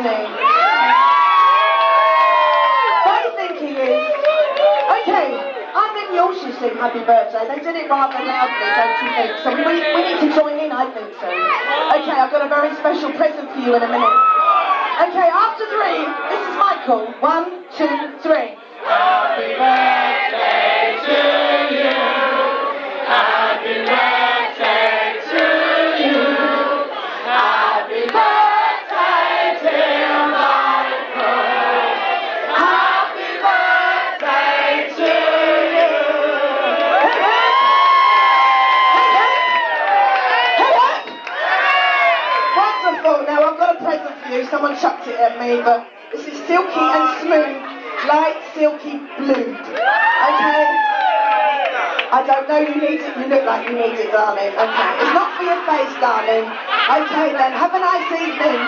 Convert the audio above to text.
isn't he? What I think he is. Okay, I think you all should sing Happy Birthday. They did it rather loudly, don't you think? So we need to join in, I think so. Okay, I've got a very special present for you in a minute. Okay, after 3, this is Michael. 1, 2, 3. Happy birthday to you. Happy birthday to you. Happy birthday, dear Michael. Happy birthday to you. Wonderful. Now I've got a present for you. Someone chucked it at me, but this is silky and smooth, light silky blue. Okay? I don't know you need it. You look like you need it, darling. Okay. It's not for your face, darling. Okay then. Have a nice evening.